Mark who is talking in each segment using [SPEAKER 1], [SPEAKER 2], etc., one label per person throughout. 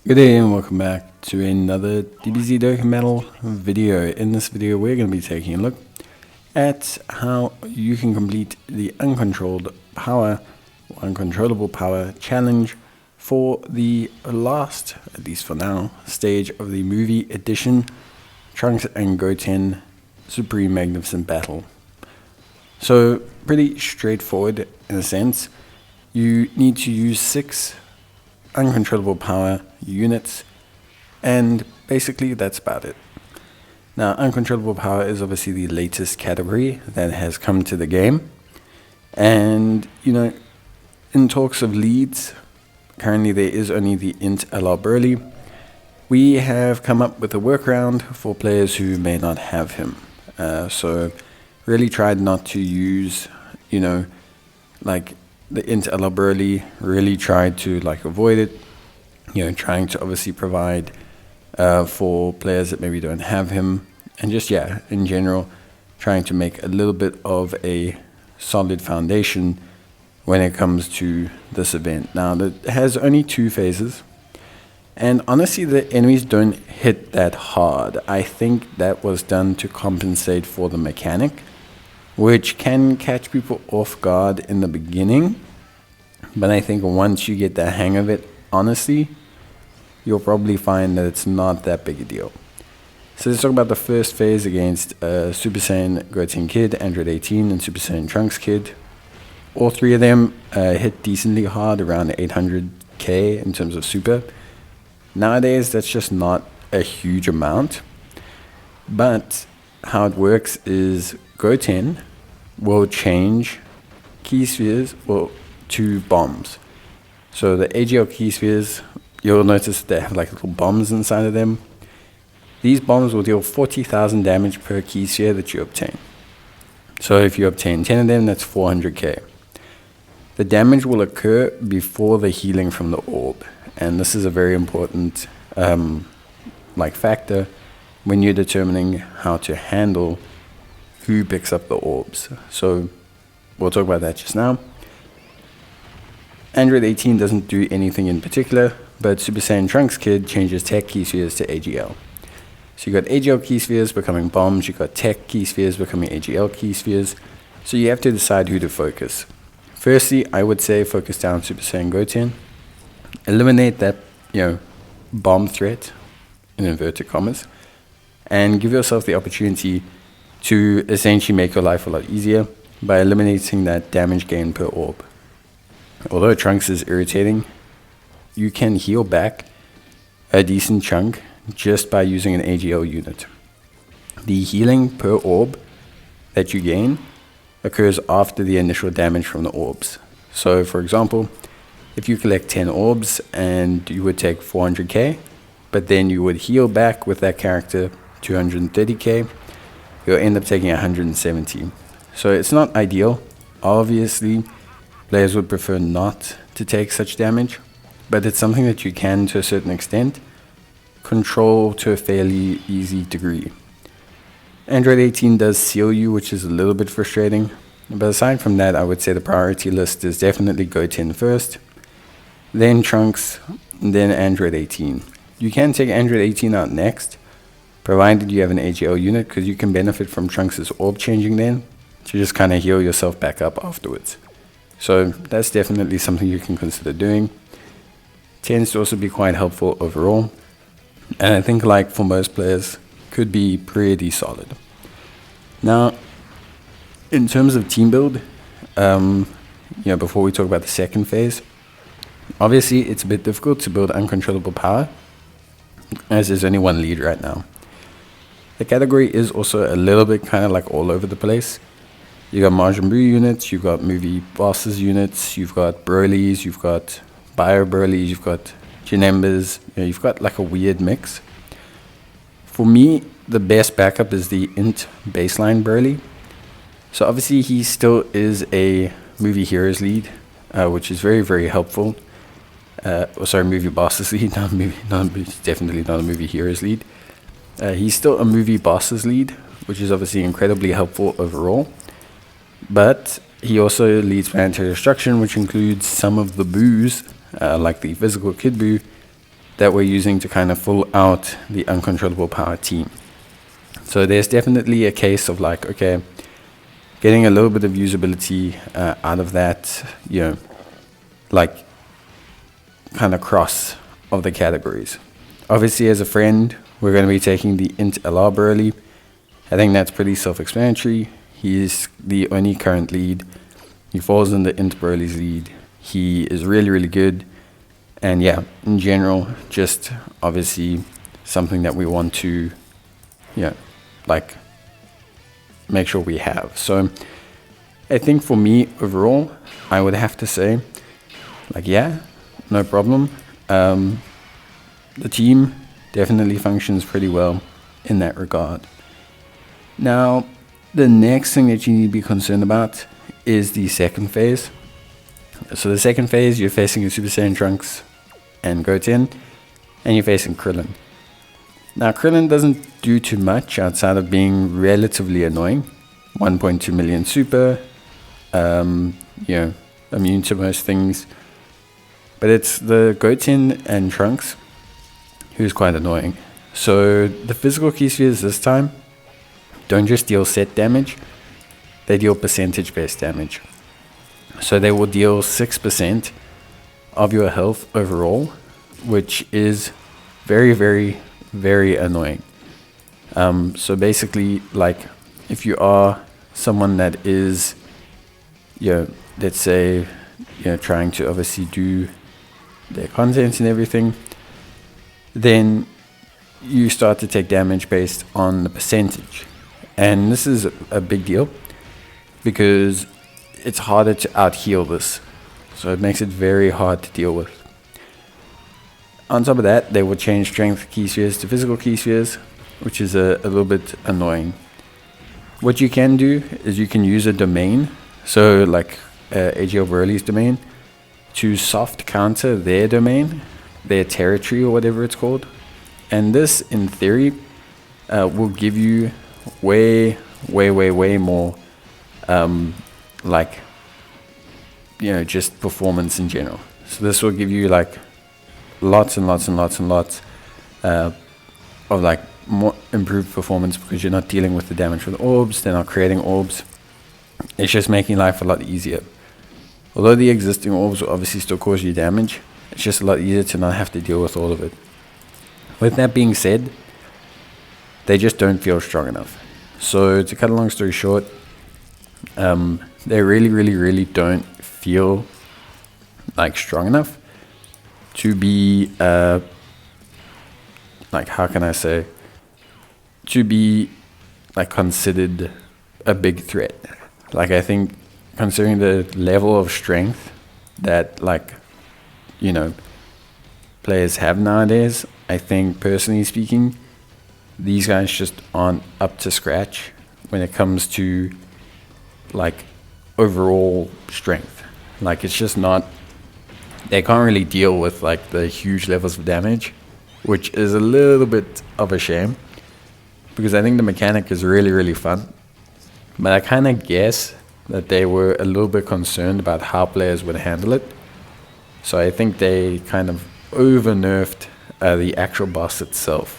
[SPEAKER 1] Good day and welcome back to another DBZ Dokkan Metal video. In this video we're going to be taking a look at how you can complete the Uncontrollable Power challenge for the last, at least for now, stage of the movie edition, Trunks and Goten Supreme Magnificent Battle. So pretty straightforward in a sense. You need to use 6 Uncontrollable Power units, and basically that's about it. Now, Uncontrollable Power is obviously the latest category that has come to the game, and in talks of leads, currently there is only the Int LR Burly. We have come up with a workaround for players who may not have him, so really tried not to use like the Int LR Burly, really tried to avoid it, trying to obviously provide for players that maybe don't have him, and just in general trying to make a little bit of a solid foundation when it comes to this event. Now, it has only 2 phases, and honestly the enemies don't hit that hard. I think that was done to compensate for the mechanic, which can catch people off guard in the beginning, but I think once you get the hang of it, honestly, you'll probably find that it's not that big a deal. So let's talk about the first phase against Super Saiyan Goten Kid, Android 18, and Super Saiyan Trunks Kid. All 3 of them hit decently hard, around 800k in terms of super. Nowadays, that's just not a huge amount, but how it works is Goten will change key spheres to bombs. So the AGL key spheres, you'll notice they have little bombs inside of them. These bombs will deal 40,000 damage per key sphere that you obtain. So if you obtain 10 of them, that's 400k. The damage will occur before the healing from the orb, and this is a very important factor when you're determining how to handle who picks up the orbs. So we'll talk about that just now. Android 18 doesn't do anything in particular, but Super Saiyan Trunks Kid changes tech key spheres to AGL. So you got AGL key spheres becoming bombs, you got tech key spheres becoming AGL key spheres. So you have to decide who to focus. Firstly, I would say focus down Super Saiyan Goten. Eliminate that, bomb threat, in inverted commas, and give yourself the opportunity to essentially make your life a lot easier by eliminating that damage gain per orb. Although Trunks is irritating, you can heal back a decent chunk just by using an AGL unit. The healing per orb that you gain occurs after the initial damage from the orbs. So for example, if you collect 10 orbs and you would take 400k, but then you would heal back with that character 230k, you'll end up taking 170. So it's not ideal. Obviously, players would prefer not to take such damage, but it's something that you can, to a certain extent, control to a fairly easy degree. Android 18 does seal you, which is a little bit frustrating, but aside from that, I would say the priority list is definitely Goten first, then Trunks, then Android 18. You can take Android 18 out next, provided you have an AGL unit, because you can benefit from Trunks' orb changing then, to just kind of heal yourself back up afterwards. So that's definitely something you can consider doing. Tends to also be quite helpful overall, and I think for most players could be pretty solid. Now, in terms of team build, before we talk about the second phase, obviously it's a bit difficult to build Uncontrollable Power, as there's only 1 lead right now. The category is also a little bit kind of all over the place. You got Majin Buu units, you've got movie bosses units, you've got Broly's, you've got Bio Broly's, you've got Janembas, you've got a weird mix. For me, the best backup is the Int baseline Broly. So obviously he still is a movie heroes lead, which is very, very helpful. Movie bosses lead, definitely not a movie heroes lead. He's still a movie bosses lead, which is obviously incredibly helpful overall. But he also leads planetary destruction, which includes some of the boos, like the physical Kid Buu, that we're using to kind of fill out the Uncontrollable Power team. So there's definitely a case of like, okay, getting a little bit of usability out of that, like kind of cross of the categories. Obviously, as a friend, we're going to be taking the Int LR early. I think that's pretty self-explanatory. He's the only current lead. He falls in the Int Broly's lead. He is really, really good. And yeah, in general, just obviously something that we want to, like make sure we have. So I think for me overall, I would have to say, like, yeah, no problem. The team definitely functions pretty well in that regard. Now, the next thing that you need to be concerned about is the second phase. So the second phase, you're facing a Super Saiyan Trunks and Goten, and you're facing Krillin. Now, Krillin doesn't do too much outside of being relatively annoying. 1.2 million super, immune to most things. But it's the Goten and Trunks who's quite annoying. So the physical key spheres this time don't just deal set damage, they deal percentage-based damage. So they will deal 6% of your health overall, which is very, very, very annoying. So basically, like, if you are someone that is, let's say, trying to obviously do their content and everything, then you start to take damage based on the percentage. And this is a big deal because it's harder to out-heal this. So it makes it very hard to deal with. On top of that, they will change strength key spheres to physical key spheres, which is a little bit annoying. What you can do is you can use a domain, so like AGL Broly's domain, to soft counter their domain, their territory or whatever it's called. And this, in theory, will give you way more, just performance in general. So this will give you like lots of like more improved performance because you're not dealing with the damage from the orbs, they're not creating orbs. It's just making life a lot easier. Although the existing orbs will obviously still cause you damage, it's just a lot easier to not have to deal with all of it. With that being said, they just don't feel strong enough. So to cut a long story short, they really don't feel like strong enough to be how can I say, to be like considered a big threat. Like, I think considering the level of strength that players have nowadays, I think personally speaking, these guys just aren't up to scratch when it comes to like overall strength. Like, it's just not, they can't really deal with like the huge levels of damage, which is a little bit of a shame because I think the mechanic is really fun. But I kind of guess that they were a little bit concerned about how players would handle it. So I think they kind of over-nerfed the actual boss itself,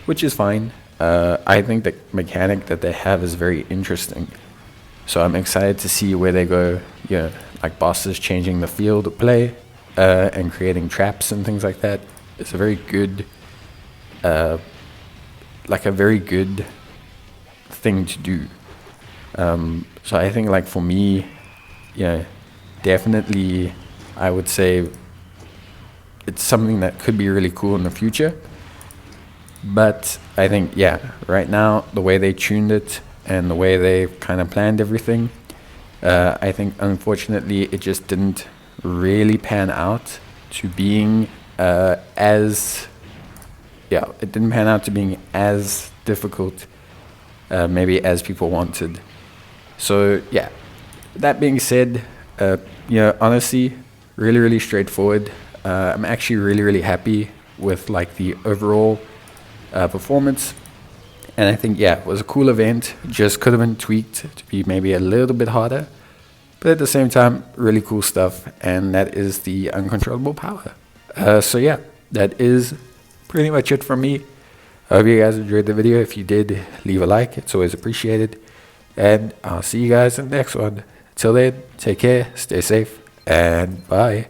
[SPEAKER 1] which is fine. I think the mechanic that they have is very interesting. So I'm excited to see where they go, like bosses changing the field of play and creating traps and things like that. It's a very good, a very good thing to do. So I think like for me, definitely I would say it's something that could be really cool in the future. But I think, right now, the way they tuned it and the way they kind of planned everything, I think unfortunately it just didn't really pan out to being it didn't pan out to being as difficult maybe as people wanted. So that being said, honestly, really straightforward. I'm actually really happy with like the overall performance, and I think it was a cool event. Just could have been tweaked to be maybe a little bit harder, but at the same time, really cool stuff. And that is the Uncontrollable Power. that is pretty much it from me. I hope you guys enjoyed the video. If you did, leave a like. It's always appreciated. And I'll see you guys in the next one. Till then, take care, stay safe, and bye.